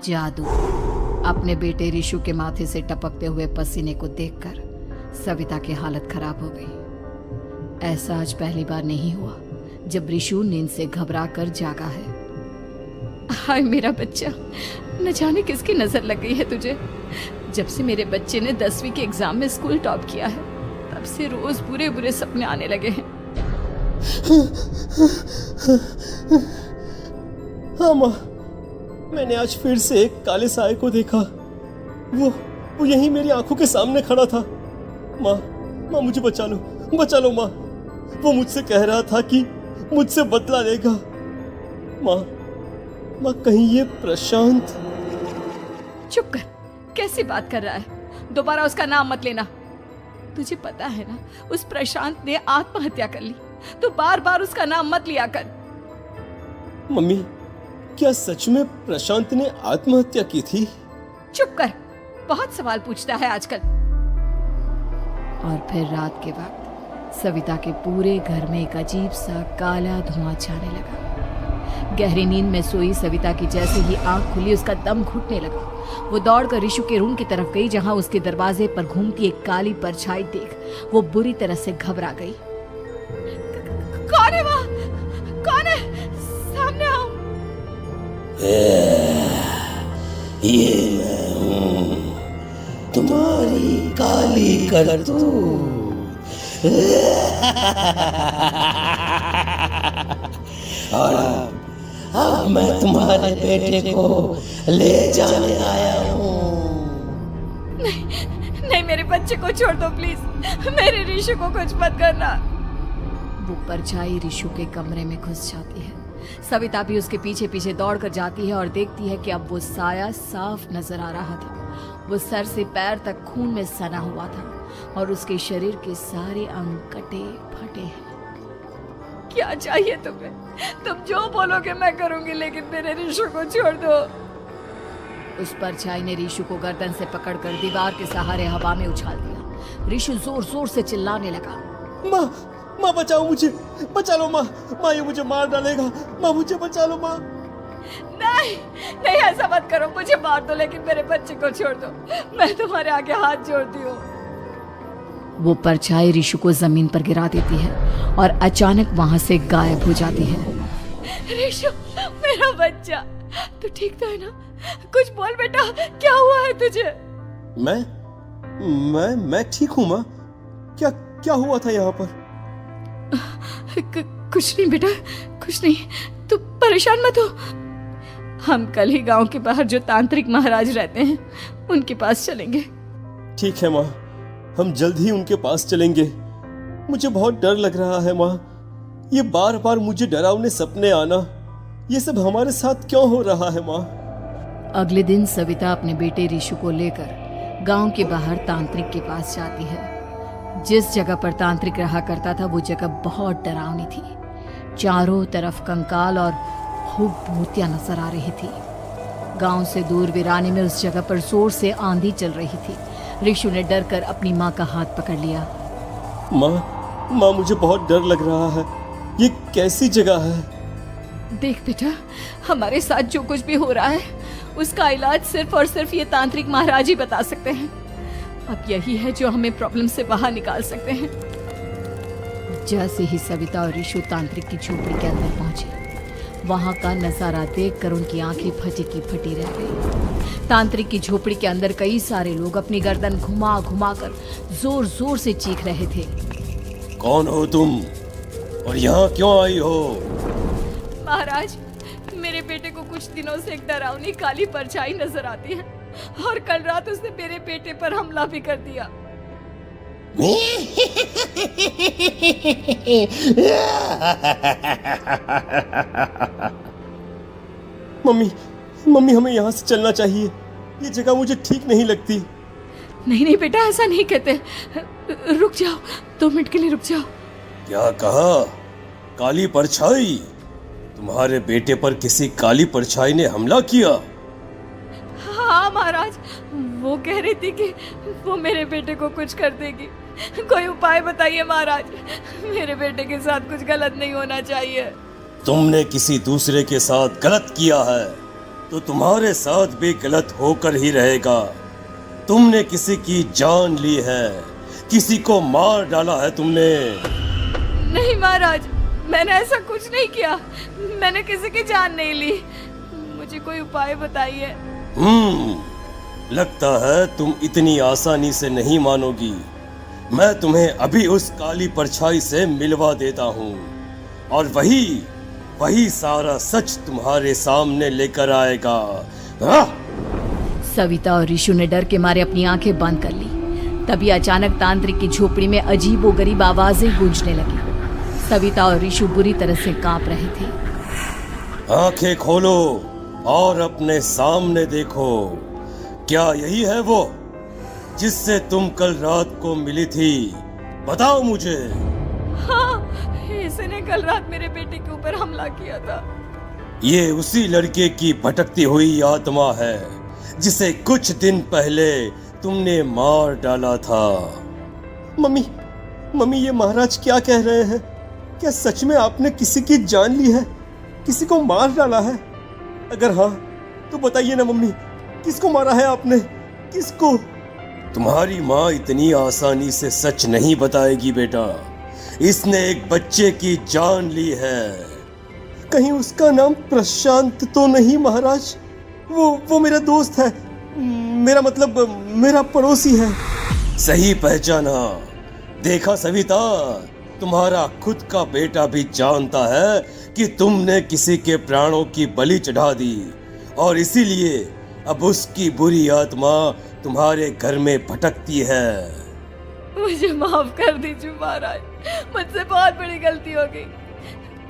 जादू। अपने बेटे रिशु के माथे से टपकते हुए पसीने को देखकर सविता की हालत खराब हो गई। ऐसा आज पहली बार नहीं हुआ जब रिशु नींद से घबरा कर जागा है। हाय मेरा बच्चा, न जाने किसकी नजर लग गई है तुझे। जब से मेरे बच्चे ने 10वीं के एग्जाम में स्कूल टॉप किया है तब से रोज बुरे बुरे सपने आने लगे हैं। हाँ माँ, मैंने आज फिर से एक काले साए को देखा। वो यहीं मेरी आंखों के सामने खड़ा था। माँ मुझे बचा लो माँ। वो मुझसे कह रहा था कि मुझसे बदला लेगा। माँ कहीं ये प्रशांत। चुप कर, कैसी बात कर रहा है? दोबारा उसका नाम मत लेना। तुझे पता है ना, उस प्रशांत ने आत्महत्या कर ली, तो बार बार उसका नाम मत लिया कर। मम्मी, क्या सच में प्रशांत ने आत्महत्या की थी? चुप कर, बहुत सवाल पूछता है आजकल। और फिर रात के वक्त सविता के पूरे घर में एक अजीब सा काला धुआं छाने लगा। गहरी नींद में सोई सविता की जैसे ही आंख खुली उसका दम घुटने लगा। वो दौड़कर रिशु के रूम की तरफ गई जहां उसके दरवाजे पर घूमती एक काली परछाई देख वो बुरी तरह से घबरा गई। कौन है वहाँ? कौन है? सामने आओ। ये मैं हूँ, तुम्हारी काली करतूत। और अब मैं तुम्हारे बेटे को ले जाने आया हूँ। नहीं, मेरे बच्चे को छोड़ दो प्लीज। मेरे रिशु को कुछ मत करना। वो परछाई रिशु के कमरे में घुस जाती है। सविता भी उसके पीछे पीछे दौड़ कर जाती है और देखती है कि अब वो साया साफ नजर आ रहा था। वो सर से पैर तक खून में सना हुआ था और उसके शरीर के सारे अंग कटे फटे हैं। क्या चाहिए तुम्हें? तुम जो बोलोगे मैं करूंगी, लेकिन मेरे रिशु को छोड़ दो। उस परछाई ने रिशु को गर्दन से पकड़कर दीवार के सहारे हवा में उछाल दिया। रिशु जोर जोर से चिल्लाने लगा। माँ बचाओ मुझे, बचा लो माँ। ये मुझे मार डालेगा। माँ मुझे बचा लो माँ। नहीं, ऐसा मत करो। मुझे मार दो लेकिन मेरे बच्चे को छोड़ दो। मैं तुम्हारे आगे हाथ जोड़ती हूँ। वो परछाई रिशु को जमीन पर गिरा देती है और अचानक वहां से गायब हो जाती है। रिशु, मेरा बच्चा, तू ठीक तो है ना? कुछ बोल बेटा, क्या हुआ है तुझे? मैं ठीक हूँ माँ। क्या हुआ था यहाँ पर? कुछ नहीं बेटा, कुछ नहीं। तू परेशान मत हो। हम कल ही गांव के बाहर जो तांत्रिक महाराज रहते हैं उनके पास चलेंगे। ठीक है माँ, हम जल्द ही उनके पास चलेंगे। मुझे बहुत डर लग रहा है माँ। ये बार बार मुझे डरावने सपने आना, ये सब हमारे साथ क्यों हो रहा है माँ? अगले दिन सविता अपने बेटे रिशु को लेकर गांव के बाहर तांत्रिक के पास जाती है। जिस जगह पर तांत्रिक रहा करता था वो जगह बहुत डरावनी थी। चारों तरफ कंकाल और भूतियां नजर आ रही थी। गांव से दूर वीराने में उस जगह पर जोर से आंधी चल रही थी। रिशु ने डर कर अपनी माँ का हाथ पकड़ लिया। माँ मुझे बहुत डर लग रहा है। ये कैसी जगह है? देख बेटा, हमारे साथ जो कुछ भी हो रहा है उसका इलाज सिर्फ और सिर्फ ये तांत्रिक महाराज ही बता सकते हैं। अब यही है जो हमें प्रॉब्लम से बाहर निकाल सकते हैं। जैसे ही सविता और रिशु तांत्रिक की झोपड़ी के अंदर पहुंचे, वहां का नजारा देखकर उनकी आंखें फटी की फटी रह गई। तांत्रिक की झोपड़ी के अंदर कई सारे लोग अपनी गर्दन घुमा घुमा कर जोर जोर से चीख रहे थे। कौन हो तुम और यहाँ क्यों आई हो? महाराज, मेरे बेटे को कुछ दिनों से एक डरावनी काली परछाई नजर आती है और कल रात उसने मेरे बेटे पर हमला भी कर दिया। मम्मी हमें यहाँ से चलना चाहिए। ये जगह मुझे ठीक नहीं लगती। नहीं बेटा, ऐसा नहीं कहते। रुक जाओ, 2 मिनट के लिए रुक जाओ। क्या कहा? काली परछाई? तुम्हारे बेटे पर किसी काली परछाई ने हमला किया? हाँ महाराज, वो कह रही थी कि वो मेरे बेटे को कुछ कर देगी। कोई उपाय बताइए महाराज, मेरे बेटे के साथ कुछ गलत नहीं होना चाहिए। तुमने किसी दूसरे के साथ गलत किया है। तो तुम्हारे साथ भी गलत होकर ही रहेगा। तुमने किसी की जान ली है, किसी को मार डाला है तुमने। नहीं महाराज, मैंने ऐसा कुछ नहीं किया। मैंने किसी की जान नहीं ली। मुझे कोई उपाय बताइए। लगता है तुम इतनी आसानी से नहीं मानोगी। मैं तुम्हें अभी उस काली परछाई से मिलवा देता हूँ और वही सारा सच तुम्हारे सामने लेकर आएगा। सविता और ऋषु ने डर के मारे अपनी आंखें बंद कर ली। तभी अचानक तांत्रिक की झोपड़ी में अजीबोगरीब आवाजें गूंजने लगी। सविता और ऋषु बुरी तरह से कांप रहे थे। आंखें खोलो और अपने सामने देखो। क्या यही है वो जिससे तुम कल रात को मिली थी? बताओ मुझे। हाँ, इसने कल रात मेरे बेटे के ऊपर हमला किया था। ये उसी लड़के की भटकती हुई आत्मा है जिसे कुछ दिन पहले तुमने मार डाला था। मम्मी ये महाराज क्या कह रहे हैं? क्या सच में आपने किसी की जान ली है, किसी को मार डाला है? अगर हाँ तो बताइए ना मम्मी, किसको मारा है आपने? किसको? तुम्हारी माँ इतनी आसानी से सच नहीं बताएगी बेटा। इसने एक बच्चे की जान ली है। कहीं उसका नाम प्रशांत तो नहीं महाराज? वो मेरा दोस्त है, मेरा मतलब मेरा पड़ोसी है। सही पहचाना। देखा सविता, तुम्हारा खुद का बेटा भी जानता है कि तुमने किसी के प्राणों की बलि चढ़ा दी और इसीलिए अब उसकी बुरी आत्मा तुम्हारे घर में भटकती है। मुझे माफ कर दीजिए महाराज, मुझसे बहुत बड़ी गलती हो गई।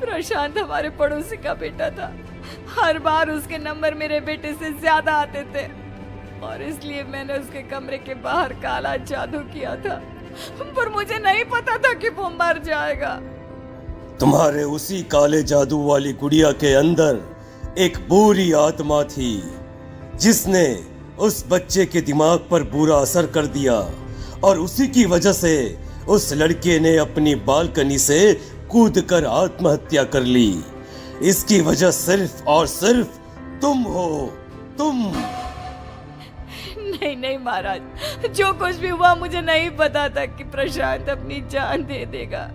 प्रशांत हमारे पड़ोसी का बेटा था। हर बार उसके नंबर मेरे बेटे से ज्यादा आते थे और इसलिए मैंने उसके कमरे के बाहर काला जादू किया था, पर मुझे नहीं पता था कि वो मर जाएगा। तुम्हारे उसी काले जादू वाली गुड़िया के अंदर एक बुरी आत्मा थी जिसने उस बच्चे के दिमाग पर बुरा असर कर दिया और उसी की वजह से उस लड़के ने अपनी बालकनी से कूदकर आत्महत्या कर ली। इसकी वजह सिर्फ और सिर्फ तुम हो, तुम। नहीं महाराज, जो कुछ भी हुआ मुझे नहीं पता था कि प्रशांत अपनी जान दे देगा।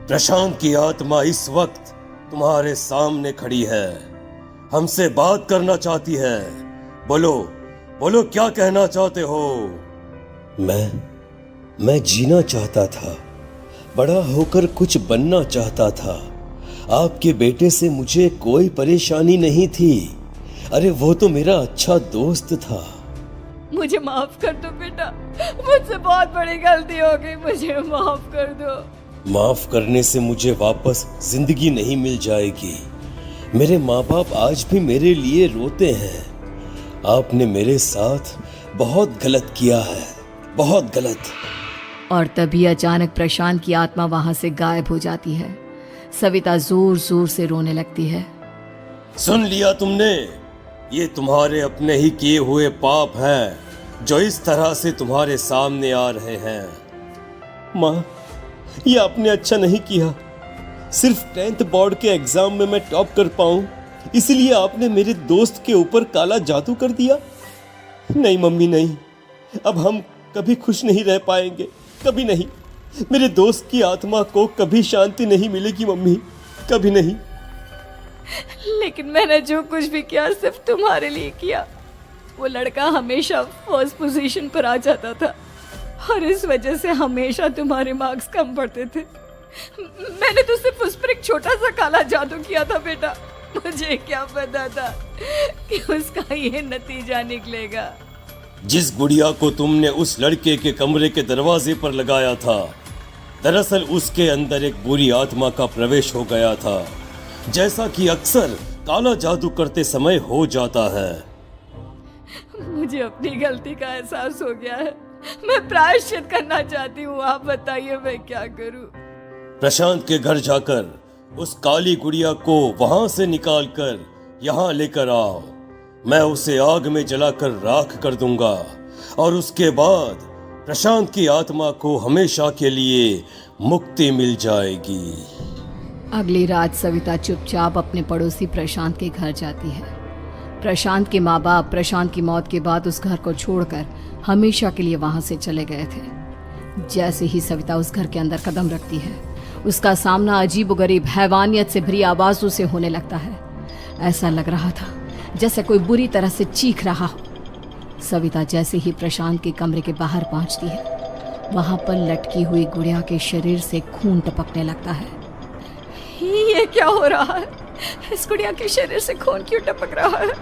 प्रशांत की आत्मा इस वक्त तुम्हारे सामने खड़ी है, हमसे बात करना चाहती है। बोलो क्या कहना चाहते हो? मैं जीना चाहता था, बड़ा होकर कुछ बनना चाहता था। आपके बेटे से मुझे कोई परेशानी नहीं थी। अरे वो तो मेरा अच्छा दोस्त था। मुझे माफ कर दो बेटा, मुझसे बहुत बड़ी गलती हो गई, मुझे माफ कर दो। माफ करने से मुझे वापस जिंदगी नहीं मिल जाएगी। मेरे माँ बाप आज भी मेरे लिए रोते हैं। आपने मेरे साथ बहुत गलत किया है, बहुत गलत। और तभी अचानक प्रशांत की आत्मा वहां से गायब हो जाती है। सविता जोर जोर से रोने लगती है। सुन लिया तुमने? ये तुम्हारे अपने ही किए हुए पाप हैं जो इस तरह से तुम्हारे सामने आ रहे हैं। माँ, ये आपने अच्छा नहीं किया। सिर्फ 10th बोर्ड के एग्जाम में मैं टॉप कर पाऊं, इसलिए आपने मेरे दोस्त के ऊपर काला जादू कर दिया। नहीं मम्मी, नहीं, अब हम कभी खुश नहीं रह पाएंगे, कभी नहीं। मेरे दोस्त की आत्मा को कभी शांति नहीं मिलेगी मम्मी, कभी नहीं। लेकिन मैंने जो कुछ भी किया सिर्फ तुम्हारे लिए किया। वो लड़का हमेशा फर्स्ट पोजीशन पर आ जाता था और इस वजह से हमेशा तुम्हारे मार्क्स कम पड़ते थे। मैंने तो सिर्फ उस पर एक छोटा सा काला जादू किया था बेटा। मुझे क्या पता था कि उसका ये नतीजा निकलेगा। जिस गुड़िया को तुमने उस लड़के के कमरे के दरवाजे पर लगाया था, दरअसल उसके अंदर एक बुरी आत्मा का प्रवेश हो गया था, जैसा कि अक्सर काला जादू करते समय हो जाता है। मुझे अपनी गलती का एहसास हो गया है। मैं प्रायश्चित करना चाहती हूँ, आप बताइए मैं क्या करूँ? प्रशांत के घर जाकर उस काली गुड़िया को वहां से निकालकर यहाँ लेकर आओ। मैं उसे आग में जलाकर राख कर दूंगा और उसके बाद प्रशांत की आत्मा को हमेशा के लिए मुक्ति मिल जाएगी। अगली रात सविता चुपचाप अपने पड़ोसी प्रशांत के घर जाती है। प्रशांत के माँ बाप प्रशांत की मौत के बाद उस घर को छोड़कर हमेशा के लिए वहां से चले गए थे। जैसे ही सविता उस घर के अंदर कदम रखती है, उसका सामना अजीबोगरीब हैवानियत से भरी आवाजों से होने लगता है। ऐसा लग रहा था जैसे कोई बुरी तरह से चीख रहा हो। सविता जैसे ही प्रशांत के कमरे के बाहर पहुंचती है, वहां पर लटकी हुई गुड़िया के शरीर से खून टपकने लगता है। ये क्या हो रहा है? इस गुड़िया के शरीर से खून क्यों टपक रहा है?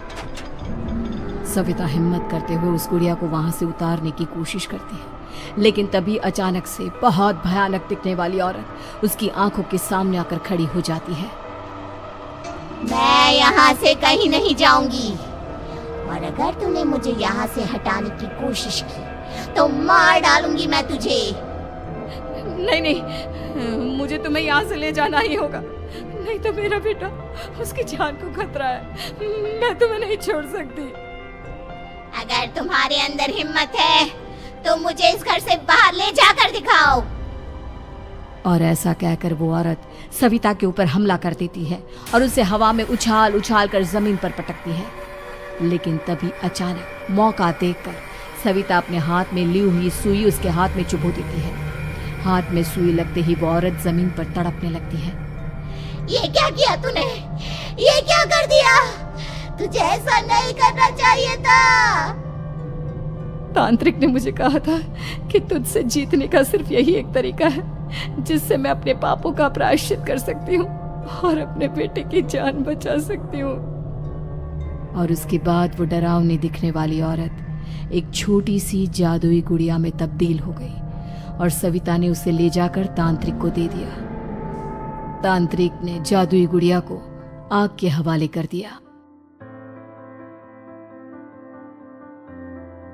सविता हिम्मत करते हुए उस गुड़िया को वहां से उतारने की कोशिश करती है, लेकिन तभी अचानक से बहुत भयानक दिखने वाली औरत उसकी आंखों के सामने आकर खड़ी हो जाती है। मैं यहाँ से कहीं नहीं जाऊंगी, और अगर तूने मुझे यहाँ से हटाने की कोशिश की तो मार डालूंगी मैं तुझे। नहीं नहीं, मुझे तुम्हें यहाँ से ले जाना ही होगा, नहीं तो मेरा बेटा, उसकी जान को खतरा है। मैं तुम्हें नहीं छोड़ सकती। अगर तुम्हारे अंदर हिम्मत है तो मुझे इस घर से बाहर ले जाकर दिखाओ। और ऐसा कहकर वो औरत सविता के ऊपर हमला कर देती है और उसे हवा में उछाल उछाल कर जमीन पर पटकती है। लेकिन तभी अचानक मौका देखकर सविता अपने हाथ में ली हुई सुई उसके हाथ में चुभो देती है। हाथ में सुई लगते ही वो औरत जमीन पर तड़पने लगती है। ये क्या किया तूने? ये क्या कर दिया? तुझे ऐसा नहीं करना चाहिए था। तांत्रिक ने मुझे कहा था कि तुझसे जीतने का सिर्फ यही एक तरीका है जिससे मैं अपने पापों का प्रायश्चित कर सकती हूँ और अपने बेटे की जान बचा सकती हूँ। और उसके बाद वो डरावनी दिखने वाली औरत एक छोटी सी जादुई गुड़िया में तब्दील हो गई और सविता ने उसे ले जाकर तांत्रिक को दे दिया। तांत्रिक ने जादुई गुड़िया को आग के हवाले कर दिया।